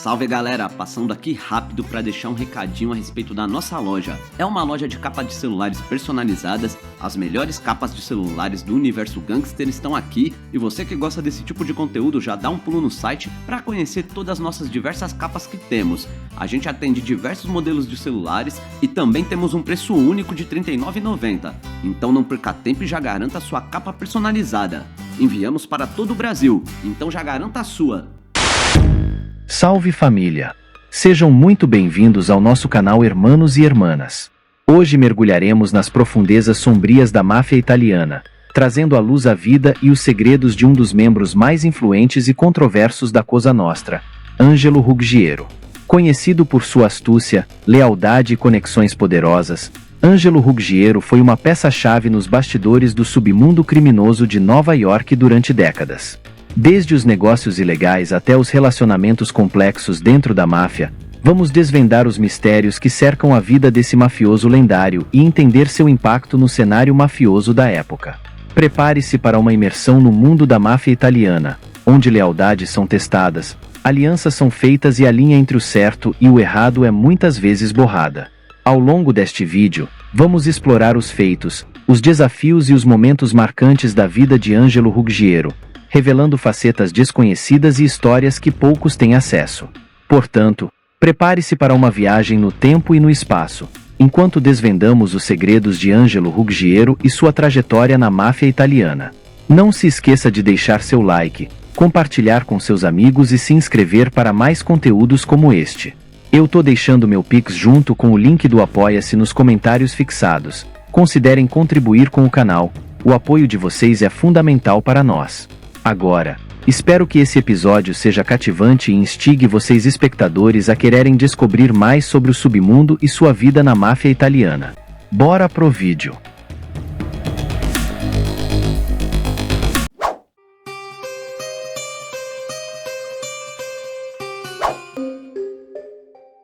Salve galera, passando aqui rápido para deixar um recadinho a respeito da nossa loja. É uma loja de capa de celulares personalizadas, as melhores capas de celulares do universo gangster estão aqui e você que gosta desse tipo de conteúdo já dá um pulo no site para conhecer todas as nossas diversas capas que temos. A gente atende diversos modelos de celulares e também temos um preço único de R$ 39,90, então não perca tempo e já garanta a sua capa personalizada. Enviamos para todo o Brasil, então já garanta a sua. Salve família! Sejam muito bem-vindos ao nosso canal Hermanos e Hermanas. Hoje mergulharemos nas profundezas sombrias da máfia italiana, trazendo à luz a vida e os segredos de um dos membros mais influentes e controversos da Cosa Nostra, Angelo Ruggiero. Conhecido por sua astúcia, lealdade e conexões poderosas, Angelo Ruggiero foi uma peça-chave nos bastidores do submundo criminoso de Nova York durante décadas. Desde os negócios ilegais até os relacionamentos complexos dentro da máfia, vamos desvendar os mistérios que cercam a vida desse mafioso lendário e entender seu impacto no cenário mafioso da época. Prepare-se para uma imersão no mundo da máfia italiana, onde lealdades são testadas, alianças são feitas e a linha entre o certo e o errado é muitas vezes borrada. Ao longo deste vídeo, vamos explorar os feitos, os desafios e os momentos marcantes da vida de Angelo Ruggiero, revelando facetas desconhecidas e histórias que poucos têm acesso. Portanto, prepare-se para uma viagem no tempo e no espaço, enquanto desvendamos os segredos de Angelo Ruggiero e sua trajetória na máfia italiana. Não se esqueça de deixar seu like, compartilhar com seus amigos e se inscrever para mais conteúdos como este. Eu tô deixando meu Pix junto com o link do Apoia-se nos comentários fixados. Considerem contribuir com o canal, o apoio de vocês é fundamental para nós. Agora, espero que esse episódio seja cativante e instigue vocês espectadores a quererem descobrir mais sobre o submundo e sua vida na máfia italiana. Bora pro vídeo!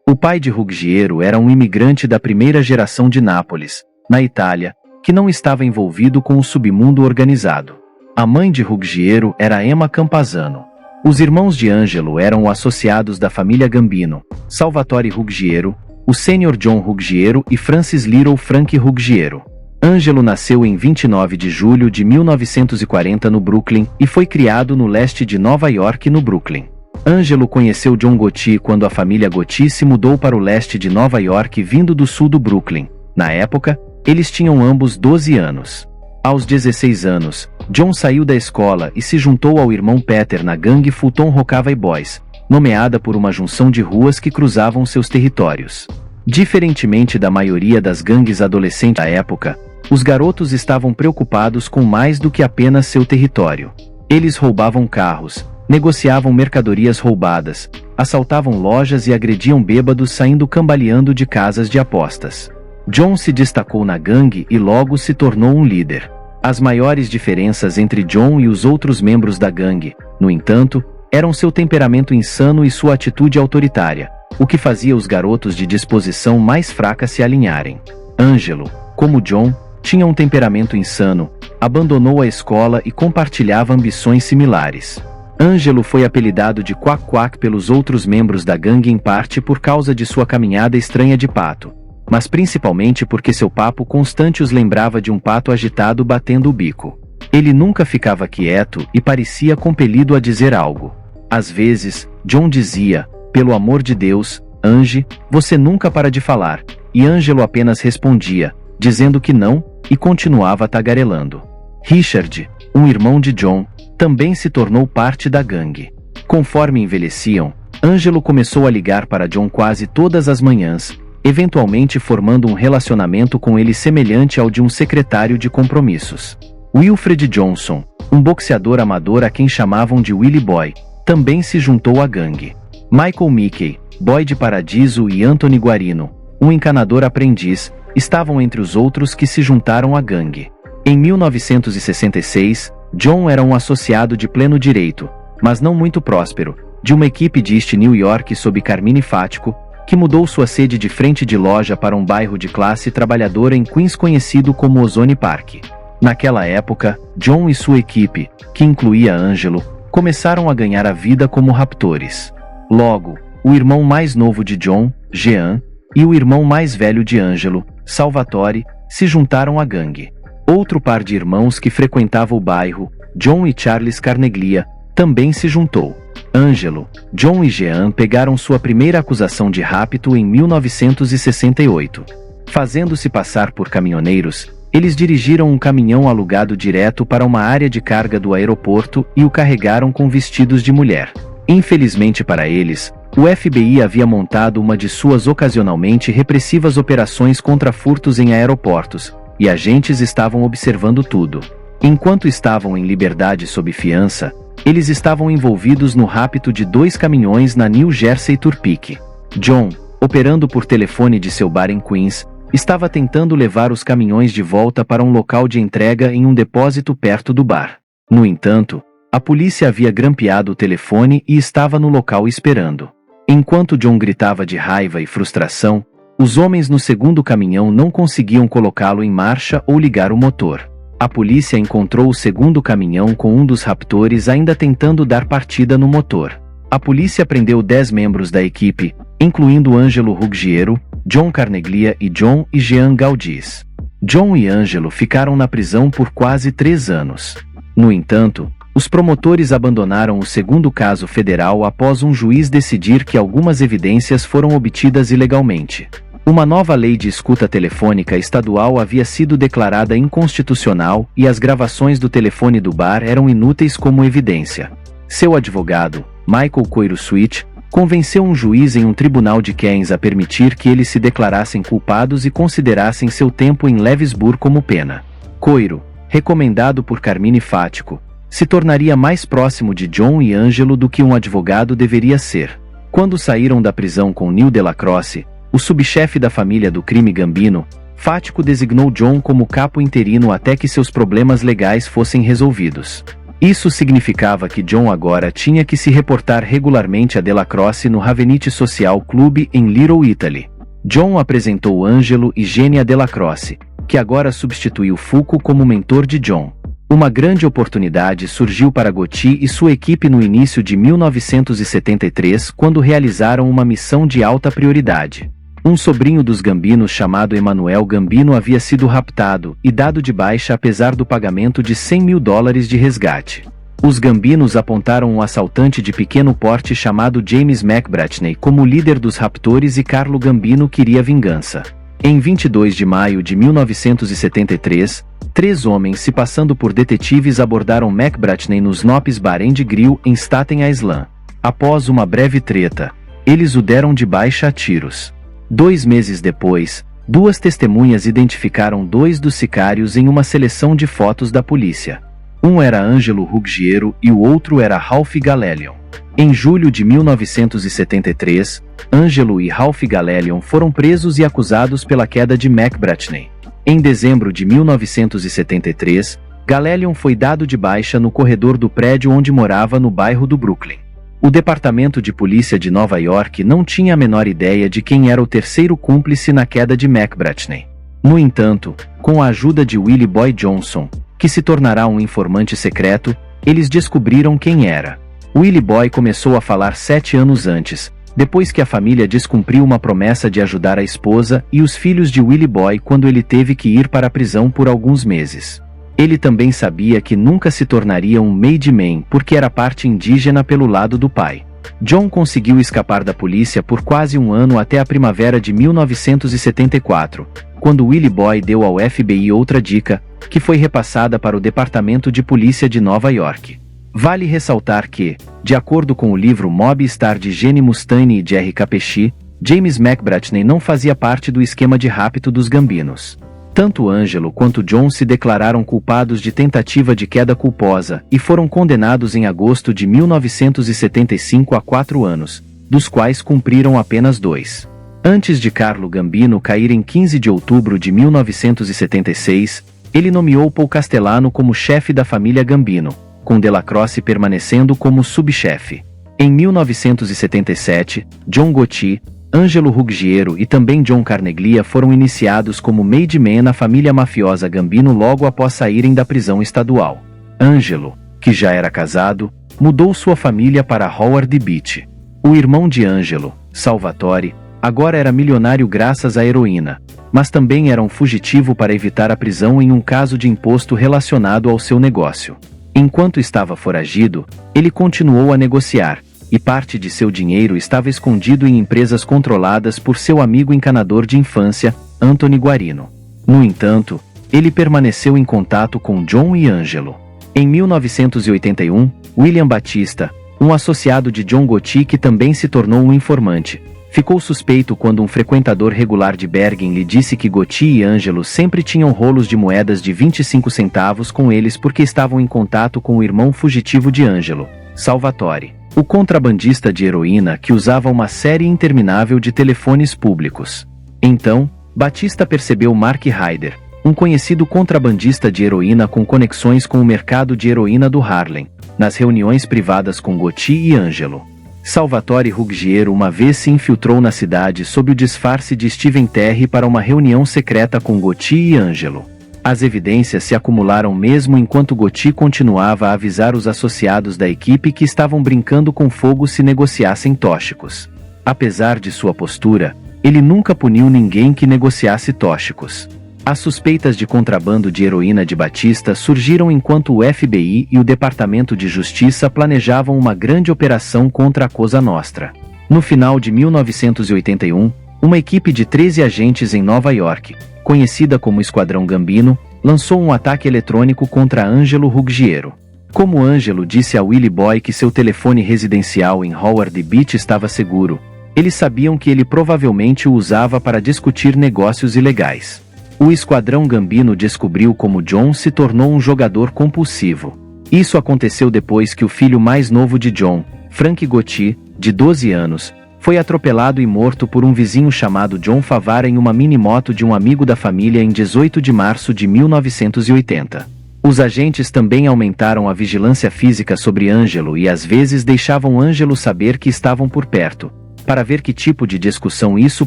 O pai de Ruggiero era um imigrante da primeira geração de Nápoles, na Itália, que não estava envolvido com o submundo organizado. A mãe de Ruggiero era Emma Campazano. Os irmãos de Angelo eram associados da família Gambino, Salvatore Ruggiero, o sênior John Ruggiero e Francis Little Frank Ruggiero. Angelo nasceu em 29 de julho de 1940 no Brooklyn e foi criado no leste de Nova York no Brooklyn. Angelo conheceu John Gotti quando a família Gotti se mudou para o leste de Nova York vindo do sul do Brooklyn. Na época, eles tinham ambos 12 anos. Aos 16 anos, John saiu da escola e se juntou ao irmão Peter na gangue Fulton Rockaway Boys, nomeada por uma junção de ruas que cruzavam seus territórios. Diferentemente da maioria das gangues adolescentes da época, os garotos estavam preocupados com mais do que apenas seu território. Eles roubavam carros, negociavam mercadorias roubadas, assaltavam lojas e agrediam bêbados saindo cambaleando de casas de apostas. John se destacou na gangue e logo se tornou um líder. As maiores diferenças entre John e os outros membros da gangue, no entanto, eram seu temperamento insano e sua atitude autoritária, o que fazia os garotos de disposição mais fraca se alinharem. Angelo, como John, tinha um temperamento insano, abandonou a escola e compartilhava ambições similares. Angelo foi apelidado de Quack Quack pelos outros membros da gangue em parte por causa de sua caminhada estranha de pato, mas principalmente porque seu papo constante os lembrava de um pato agitado batendo o bico. Ele nunca ficava quieto e parecia compelido a dizer algo. Às vezes, John dizia, "Pelo amor de Deus, Ange, você nunca para de falar", e Angelo apenas respondia, dizendo que não, e continuava tagarelando. Richard, um irmão de John, também se tornou parte da gangue. Conforme envelheciam, Angelo começou a ligar para John quase todas as manhãs, eventualmente formando um relacionamento com ele semelhante ao de um secretário de compromissos. Wilfred Johnson, um boxeador amador a quem chamavam de Willie Boy, também se juntou à gangue. Michael Mickey, boy de Paradiso e Anthony Guarino, um encanador aprendiz, estavam entre os outros que se juntaram à gangue. Em 1966, John era um associado de pleno direito, mas não muito próspero, de uma equipe de East New York sob Carmine Fático, que mudou sua sede de frente de loja para um bairro de classe trabalhadora em Queens conhecido como Ozone Park. Naquela época, John e sua equipe, que incluía Angelo, começaram a ganhar a vida como raptores. Logo, o irmão mais novo de John, Jean, e o irmão mais velho de Angelo, Salvatore, se juntaram à gangue. Outro par de irmãos que frequentava o bairro, John e Charles Carneglia, também se juntou. Angelo, John e Jean pegaram sua primeira acusação de rapto em 1968. Fazendo-se passar por caminhoneiros, eles dirigiram um caminhão alugado direto para uma área de carga do aeroporto e o carregaram com vestidos de mulher. Infelizmente para eles, o FBI havia montado uma de suas ocasionalmente repressivas operações contra furtos em aeroportos, e agentes estavam observando tudo. Enquanto estavam em liberdade sob fiança, eles estavam envolvidos no rapto de 2 caminhões na New Jersey Turnpike. John, operando por telefone de seu bar em Queens, estava tentando levar os caminhões de volta para um local de entrega em um depósito perto do bar. No entanto, a polícia havia grampeado o telefone e estava no local esperando. Enquanto John gritava de raiva e frustração, os homens no segundo caminhão não conseguiam colocá-lo em marcha ou ligar o motor. A polícia encontrou o segundo caminhão com um dos raptores ainda tentando dar partida no motor. A polícia prendeu 10 membros da equipe, incluindo Angelo Ruggiero, John Carneglia e John e Jean Gaudiz. John e Angelo ficaram na prisão por quase 3 anos. No entanto, os promotores abandonaram o segundo caso federal após um juiz decidir que algumas evidências foram obtidas ilegalmente. Uma nova lei de escuta telefônica estadual havia sido declarada inconstitucional e as gravações do telefone do bar eram inúteis como evidência. Seu advogado, Michael Coiro Switch, convenceu um juiz em um tribunal de Keynes a permitir que eles se declarassem culpados e considerassem seu tempo em Lewisburg como pena. Coiro, recomendado por Carmine Fático, se tornaria mais próximo de John e Angelo do que um advogado deveria ser. Quando saíram da prisão com Neil Delacroce, o subchefe da família do crime Gambino, Fático designou John como capo interino até que seus problemas legais fossem resolvidos. Isso significava que John agora tinha que se reportar regularmente a Delacroce no Ravenite Social Club em Little Italy. John apresentou Angelo e Genia Delacroce, que agora substituiu Foucault como mentor de John. Uma grande oportunidade surgiu para Gotti e sua equipe no início de 1973 quando realizaram uma missão de alta prioridade. Um sobrinho dos Gambinos chamado Emanuel Gambino havia sido raptado e dado de baixa apesar do pagamento de $100 mil de resgate. Os Gambinos apontaram um assaltante de pequeno porte chamado James McBratney como líder dos raptores e Carlo Gambino queria vingança. Em 22 de maio de 1973, 3 homens se passando por detetives abordaram McBratney no Snopes Bar and Grill em Staten Island. Após uma breve treta, eles o deram de baixa a tiros. 2 meses depois, 2 testemunhas identificaram 2 dos sicários em uma seleção de fotos da polícia. Um era Angelo Ruggiero e o outro era Ralph Galelion. Em julho de 1973, Angelo e Ralph Galelion foram presos e acusados pela queda de McBratney. Em dezembro de 1973, Galelion foi dado de baixa no corredor do prédio onde morava no bairro do Brooklyn. O Departamento de Polícia de Nova York não tinha a menor ideia de quem era o terceiro cúmplice na queda de McBratney. No entanto, com a ajuda de Willie Boy Johnson, que se tornará um informante secreto, eles descobriram quem era. Willie Boy começou a falar 7 anos antes, depois que a família descumpriu uma promessa de ajudar a esposa e os filhos de Willie Boy quando ele teve que ir para a prisão por alguns meses. Ele também sabia que nunca se tornaria um made man porque era parte indígena pelo lado do pai. John conseguiu escapar da polícia por quase um ano até a primavera de 1974, quando Willie Boy deu ao FBI outra dica, que foi repassada para o Departamento de Polícia de Nova York. Vale ressaltar que, de acordo com o livro Mob Star de Jenny Mustaine e Jerry Capecci, James McBratney não fazia parte do esquema de rapto dos Gambinos. Tanto Angelo quanto John se declararam culpados de tentativa de queda culposa e foram condenados em agosto de 1975 a 4 anos, dos quais cumpriram apenas 2. Antes de Carlo Gambino cair em 15 de outubro de 1976, ele nomeou Paul Castellano como chefe da família Gambino, com Delacroce permanecendo como subchefe. Em 1977, John Gotti, Angelo Ruggiero e também John Carneglia foram iniciados como made man na família mafiosa Gambino logo após saírem da prisão estadual. Angelo, que já era casado, mudou sua família para Howard Beach. O irmão de Ângelo, Salvatore, agora era milionário graças à heroína, mas também era um fugitivo para evitar a prisão em um caso de imposto relacionado ao seu negócio. Enquanto estava foragido, ele continuou a negociar, e parte de seu dinheiro estava escondido em empresas controladas por seu amigo encanador de infância, Anthony Guarino. No entanto, ele permaneceu em contato com John e Ângelo. Em 1981, William Batista, um associado de John Gotti que também se tornou um informante, ficou suspeito quando um frequentador regular de Bergen lhe disse que Gotti e Ângelo sempre tinham rolos de moedas de 25 centavos com eles porque estavam em contato com o irmão fugitivo de Ângelo, Salvatore, o contrabandista de heroína que usava uma série interminável de telefones públicos. Então, Batista percebeu Mark Ryder, um conhecido contrabandista de heroína com conexões com o mercado de heroína do Harlem, nas reuniões privadas com Gotti e Ângelo. Salvatore Ruggiero uma vez se infiltrou na cidade sob o disfarce de Steven Terry para uma reunião secreta com Gotti e Ângelo. As evidências se acumularam mesmo enquanto Gotti continuava a avisar os associados da equipe que estavam brincando com fogo se negociassem tóxicos. Apesar de sua postura, ele nunca puniu ninguém que negociasse tóxicos. As suspeitas de contrabando de heroína de Batista surgiram enquanto o FBI e o Departamento de Justiça planejavam uma grande operação contra a Cosa Nostra. No final de 1981, uma equipe de 13 agentes em Nova York, conhecida como Esquadrão Gambino, lançou um ataque eletrônico contra Ângelo Ruggiero. Como Ângelo disse a Willie Boy que seu telefone residencial em Howard Beach estava seguro, eles sabiam que ele provavelmente o usava para discutir negócios ilegais. O Esquadrão Gambino descobriu como John se tornou um jogador compulsivo. Isso aconteceu depois que o filho mais novo de John, Frank Gotti, de 12 anos, foi atropelado e morto por um vizinho chamado John Favara em uma minimoto de um amigo da família em 18 de março de 1980. Os agentes também aumentaram a vigilância física sobre Ângelo e às vezes deixavam Ângelo saber que estavam por perto, para ver que tipo de discussão isso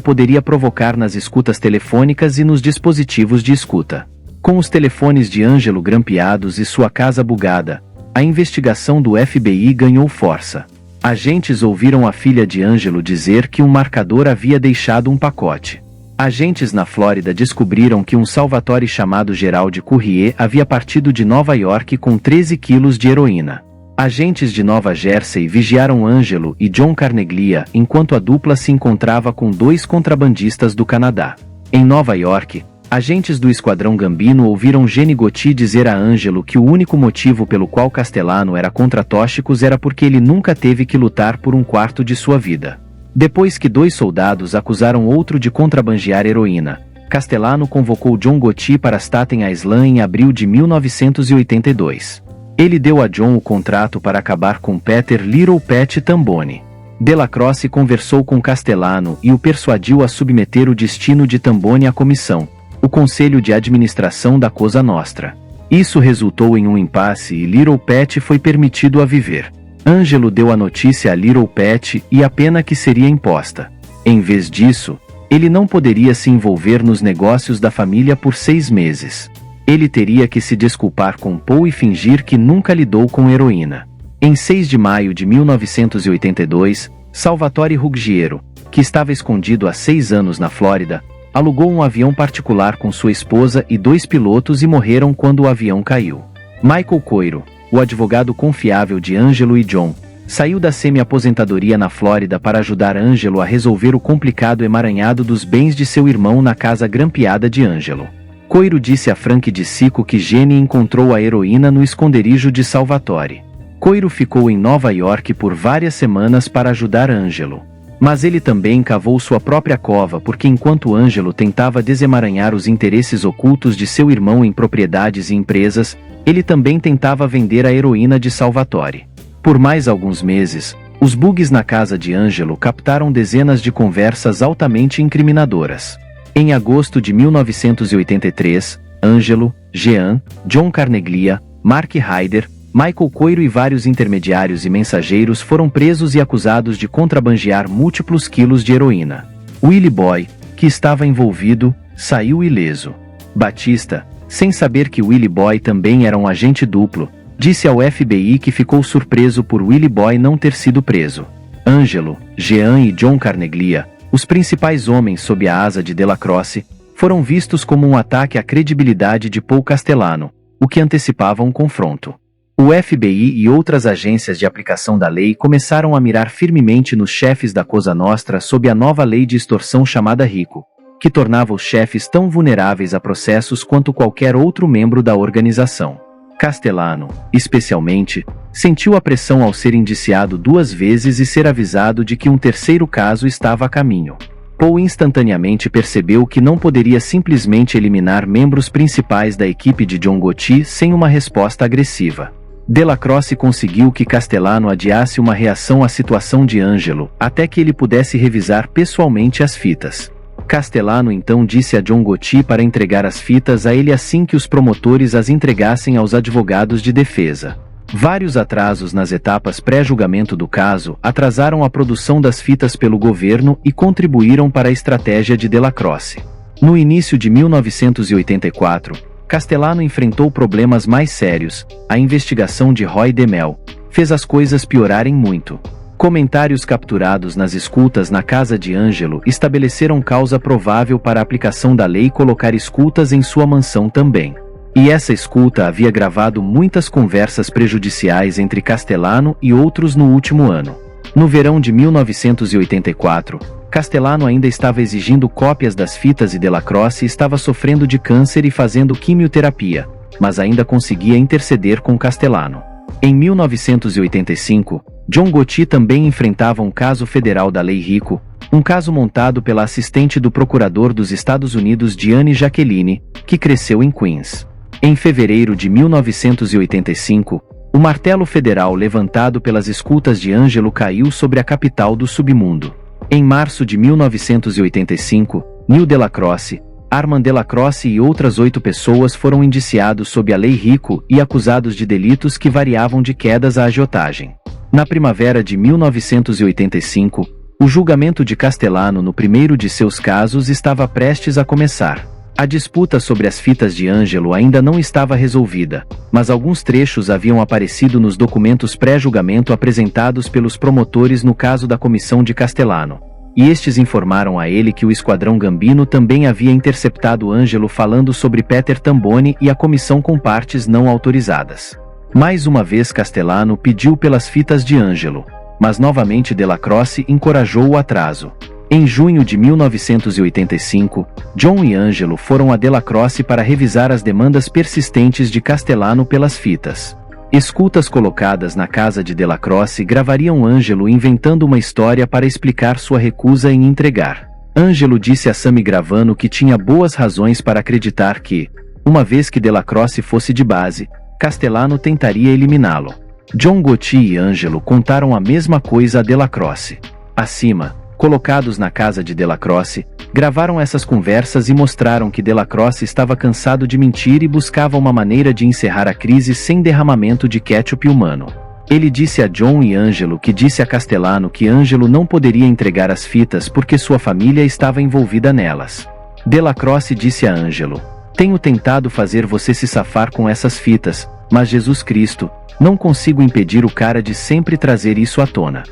poderia provocar nas escutas telefônicas e nos dispositivos de escuta. Com os telefones de Ângelo grampeados e sua casa bugada, a investigação do FBI ganhou força. Agentes ouviram a filha de Ângelo dizer que um marcador havia deixado um pacote. Agentes na Flórida descobriram que um Salvatore chamado Gerald Courrier havia partido de Nova York com 13 quilos de heroína. Agentes de Nova Jersey vigiaram Ângelo e John Carneglia enquanto a dupla se encontrava com 2 contrabandistas do Canadá. Em Nova York, agentes do Esquadrão Gambino ouviram Jenny Gotti dizer a Ângelo que o único motivo pelo qual Castellano era contra tóxicos era porque ele nunca teve que lutar por um quarto de sua vida. Depois que 2 soldados acusaram outro de contrabandear heroína, Castellano convocou John Gotti para Staten Island em abril de 1982. Ele deu a John o contrato para acabar com Peter Little Pet Tamboni. Delacroce conversou com Castellano e o persuadiu a submeter o destino de Tamboni à comissão, o conselho de administração da Cosa Nostra. Isso resultou em um impasse e Little Pet foi permitido a viver. Ângelo deu a notícia a Little Pet e a pena que seria imposta. Em vez disso, ele não poderia se envolver nos negócios da família por 6 meses. Ele teria que se desculpar com Paul e fingir que nunca lidou com heroína. Em 6 de maio de 1982, Salvatore Ruggiero, que estava escondido há 6 anos na Flórida, alugou um avião particular com sua esposa e 2 pilotos e morreram quando o avião caiu. Michael Coiro, o advogado confiável de Ângelo e John, saiu da semi-aposentadoria na Flórida para ajudar Ângelo a resolver o complicado emaranhado dos bens de seu irmão na casa grampeada de Ângelo. Coiro disse a Frank de Sico que Jenny encontrou a heroína no esconderijo de Salvatore. Coiro ficou em Nova York por várias semanas para ajudar Ângelo. Mas ele também cavou sua própria cova porque enquanto Ângelo tentava desemaranhar os interesses ocultos de seu irmão em propriedades e empresas, ele também tentava vender a heroína de Salvatore. Por mais alguns meses, os bugs na casa de Ângelo captaram dezenas de conversas altamente incriminadoras. Em agosto de 1983, Ângelo, Jean, John Carneglia, Mark Ryder, Michael Coiro e vários intermediários e mensageiros foram presos e acusados de contrabandear múltiplos quilos de heroína. Willie Boy, que estava envolvido, saiu ileso. Batista, sem saber que Willie Boy também era um agente duplo, disse ao FBI que ficou surpreso por Willie Boy não ter sido preso. Angelo, Jean e John Carneglia, os principais homens sob a asa de Delacroce, foram vistos como um ataque à credibilidade de Paul Castellano, o que antecipava um confronto. O FBI e outras agências de aplicação da lei começaram a mirar firmemente nos chefes da Cosa Nostra sob a nova lei de extorsão chamada RICO, que tornava os chefes tão vulneráveis a processos quanto qualquer outro membro da organização. Castellano, especialmente, sentiu a pressão ao ser indiciado 2 vezes e ser avisado de que um terceiro caso estava a caminho. Paul instantaneamente percebeu que não poderia simplesmente eliminar membros principais da equipe de John Gotti sem uma resposta agressiva. Delacroce conseguiu que Castellano adiasse uma reação à situação de Angelo, até que ele pudesse revisar pessoalmente as fitas. Castellano então disse a John Gotti para entregar as fitas a ele assim que os promotores as entregassem aos advogados de defesa. Vários atrasos nas etapas pré-julgamento do caso atrasaram a produção das fitas pelo governo e contribuíram para a estratégia de Delacroce. No início de 1984, Castellano enfrentou problemas mais sérios. A investigação de Roy DeMel fez as coisas piorarem muito. Comentários capturados nas escutas na casa de Angelo estabeleceram causa provável para a aplicação da lei colocar escutas em sua mansão também. E essa escuta havia gravado muitas conversas prejudiciais entre Castellano e outros no último ano. No verão de 1984, Castellano ainda estava exigindo cópias das fitas e Delacroce estava sofrendo de câncer e fazendo quimioterapia, mas ainda conseguia interceder com Castellano. Em 1985, John Gotti também enfrentava um caso federal da Lei RICO, um caso montado pela assistente do procurador dos Estados Unidos Diane Jacqueline, que cresceu em Queens. Em fevereiro de 1985, o martelo federal levantado pelas escutas de Angelo caiu sobre a capital do submundo. Em março de 1985, Neil Delacroce, Armand Delacroce e outras 8 pessoas foram indiciados sob a Lei RICO e acusados de delitos que variavam de quedas à agiotagem. Na primavera de 1985, o julgamento de Castellano no primeiro de seus casos estava prestes a começar. A disputa sobre as fitas de Angelo ainda não estava resolvida, mas alguns trechos haviam aparecido nos documentos pré-julgamento apresentados pelos promotores no caso da comissão de Castellano, e estes informaram a ele que o Esquadrão Gambino também havia interceptado Angelo falando sobre Peter Tamboni e a comissão com partes não autorizadas. Mais uma vez Castellano pediu pelas fitas de Angelo, mas novamente Delacroce encorajou o atraso. Em junho de 1985, John e Angelo foram a Delacroce para revisar as demandas persistentes de Castellano pelas fitas. Escutas colocadas na casa de Delacroce gravariam Angelo inventando uma história para explicar sua recusa em entregar. Angelo disse a Sammy Gravano que tinha boas razões para acreditar que, uma vez que Delacroce fosse de base, Castellano tentaria eliminá-lo. John Gotti e Angelo contaram a mesma coisa a Delacroce. Acima, colocados na casa de Delacroce, gravaram essas conversas e mostraram que Delacroce estava cansado de mentir e buscava uma maneira de encerrar a crise sem derramamento de ketchup humano. Ele disse a John e Angelo que disse a Castellano que Angelo não poderia entregar as fitas porque sua família estava envolvida nelas. Delacroce disse a Angelo: "Tenho tentado fazer você se safar com essas fitas, mas Jesus Cristo, não consigo impedir o cara de sempre trazer isso à tona."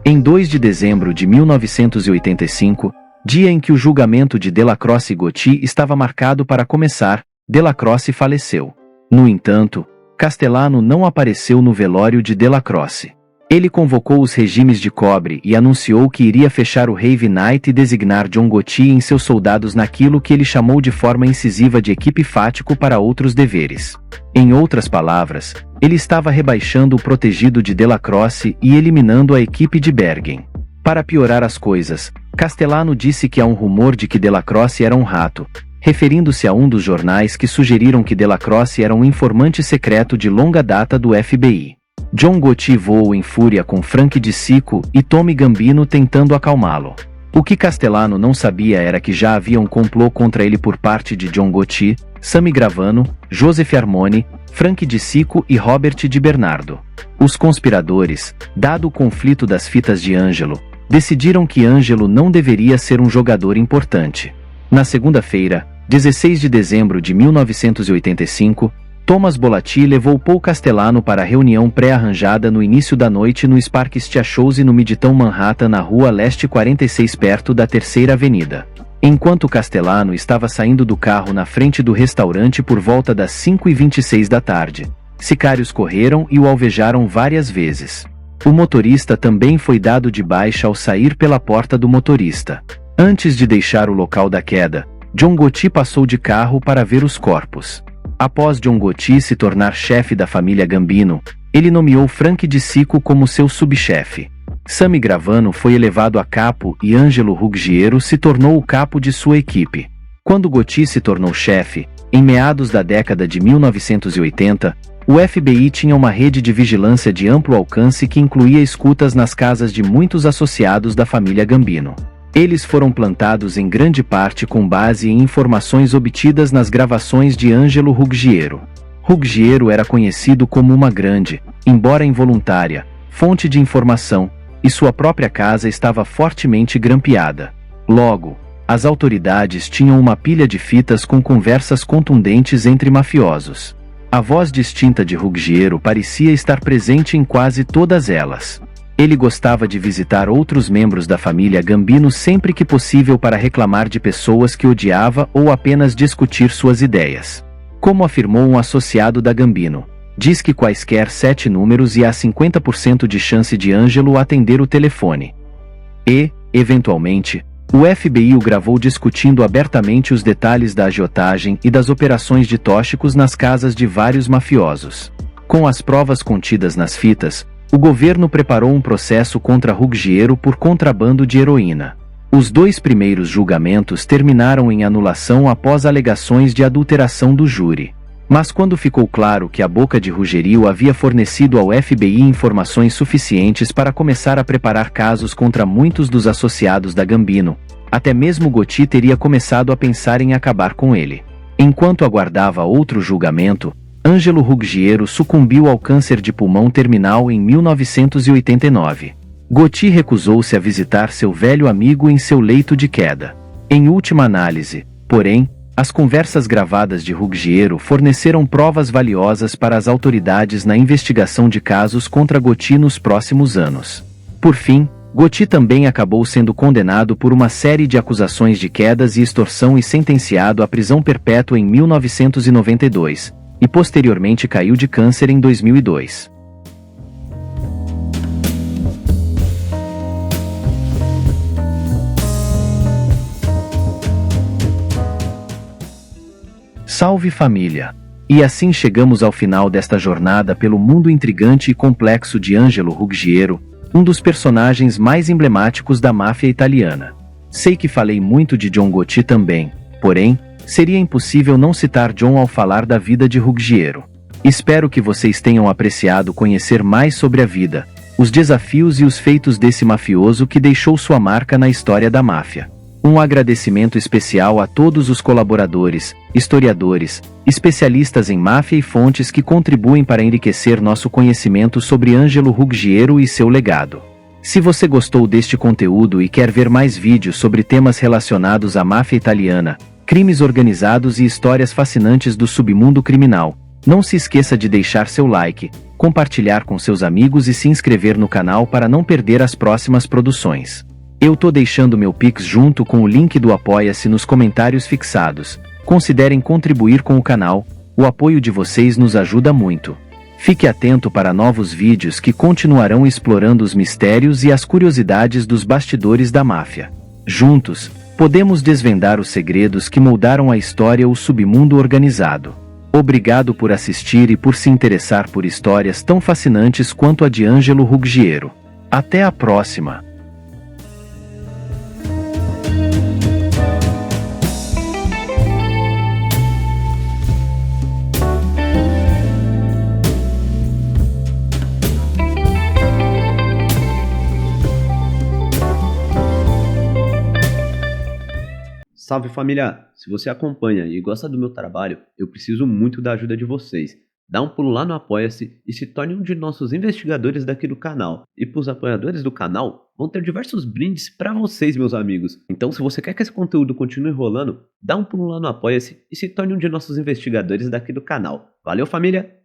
Em 2 de dezembro de 1985, dia em que o julgamento de Delacroce e Gotti estava marcado para começar, Delacroce faleceu. No entanto, Castellano não apareceu no velório de Delacroce. Ele convocou os regimes de cobre e anunciou que iria fechar o Rave Night e designar John Gotti e seus soldados naquilo que ele chamou de forma incisiva de equipe fático para outros deveres. Em outras palavras, ele estava rebaixando o protegido de Delacroce e eliminando a equipe de Bergen. Para piorar as coisas, Castellano disse que há um rumor de que Delacroce era um rato, referindo-se a um dos jornais que sugeriram que Delacroce era um informante secreto de longa data do FBI. John Gotti voou em fúria com Frank DeSico e Tommy Gambino tentando acalmá-lo. O que Castellano não sabia era que já havia um complô contra ele por parte de John Gotti, Sammy Gravano, Joseph Armoni, Frank DeSico e Robert Di Bernardo. Os conspiradores, dado o conflito das fitas de Angelo, decidiram que Angelo não deveria ser um jogador importante. Na segunda-feira, 16 de dezembro de 1985, Thomas Bolatti levou Paul Castellano para a reunião pré-arranjada no início da noite no Sparks Chase no Midtown Manhattan na Rua Leste 46 perto da Terceira Avenida. Enquanto Castellano estava saindo do carro na frente do restaurante por volta das 5h26 da tarde, sicários correram e o alvejaram várias vezes. O motorista também foi dado de baixa ao sair pela porta do motorista. Antes de deixar o local da queda, John Gotti passou de carro para ver os corpos. Após John Gotti se tornar chefe da família Gambino, ele nomeou Frank DiCicco como seu subchefe. Sammy Gravano foi elevado a capo e Angelo Ruggiero se tornou o capo de sua equipe. Quando Gotti se tornou chefe, em meados da década de 1980, o FBI tinha uma rede de vigilância de amplo alcance que incluía escutas nas casas de muitos associados da família Gambino. Eles foram plantados em grande parte com base em informações obtidas nas gravações de Angelo Ruggiero. Ruggiero era conhecido como uma grande, embora involuntária, fonte de informação, e sua própria casa estava fortemente grampeada. Logo, as autoridades tinham uma pilha de fitas com conversas contundentes entre mafiosos. A voz distinta de Ruggiero parecia estar presente em quase todas elas. Ele gostava de visitar outros membros da família Gambino sempre que possível para reclamar de pessoas que odiava ou apenas discutir suas ideias. Como afirmou um associado da Gambino, diz que quaisquer 7 números e há 50% de chance de Angelo atender o telefone. E, eventualmente, o FBI o gravou discutindo abertamente os detalhes da agiotagem e das operações de tóxicos nas casas de vários mafiosos. Com as provas contidas nas fitas, o governo preparou um processo contra Ruggiero por contrabando de heroína. Os 2 primeiros julgamentos terminaram em anulação após alegações de adulteração do júri. Mas quando ficou claro que a boca de Ruggiero havia fornecido ao FBI informações suficientes para começar a preparar casos contra muitos dos associados da Gambino, até mesmo Gotti teria começado a pensar em acabar com ele. Enquanto aguardava outro julgamento, Angelo Ruggiero sucumbiu ao câncer de pulmão terminal em 1989. Gotti recusou-se a visitar seu velho amigo em seu leito de queda. Em última análise, porém, as conversas gravadas de Ruggiero forneceram provas valiosas para as autoridades na investigação de casos contra Gotti nos próximos anos. Por fim, Gotti também acabou sendo condenado por uma série de acusações de quedas e extorsão e sentenciado à prisão perpétua em 1992. E posteriormente caiu de câncer em 2002. Salve família! E assim chegamos ao final desta jornada pelo mundo intrigante e complexo de Angelo Ruggiero, um dos personagens mais emblemáticos da máfia italiana. Sei que falei muito de John Gotti também, porém, seria impossível não citar John ao falar da vida de Ruggiero. Espero que vocês tenham apreciado conhecer mais sobre a vida, os desafios e os feitos desse mafioso que deixou sua marca na história da máfia. Um agradecimento especial a todos os colaboradores, historiadores, especialistas em máfia e fontes que contribuem para enriquecer nosso conhecimento sobre Angelo Ruggiero e seu legado. Se você gostou deste conteúdo e quer ver mais vídeos sobre temas relacionados à máfia italiana, crimes organizados e histórias fascinantes do submundo criminal, não se esqueça de deixar seu like, compartilhar com seus amigos e se inscrever no canal para não perder as próximas produções. Eu tô deixando meu Pix junto com o link do Apoia-se nos comentários fixados. Considerem contribuir com o canal, o apoio de vocês nos ajuda muito. Fique atento para novos vídeos que continuarão explorando os mistérios e as curiosidades dos bastidores da máfia. Juntos, podemos desvendar os segredos que moldaram a história o submundo organizado. Obrigado por assistir e por se interessar por histórias tão fascinantes quanto a de Angelo Ruggiero. Até a próxima! Salve família! Se você acompanha e gosta do meu trabalho, eu preciso muito da ajuda de vocês. Dá um pulo lá no Apoia-se e se torne um de nossos investigadores daqui do canal. E para os apoiadores do canal, vão ter diversos brindes para vocês, meus amigos. Então, se você quer que esse conteúdo continue rolando, dá um pulo lá no Apoia-se e se torne um de nossos investigadores daqui do canal. Valeu, família!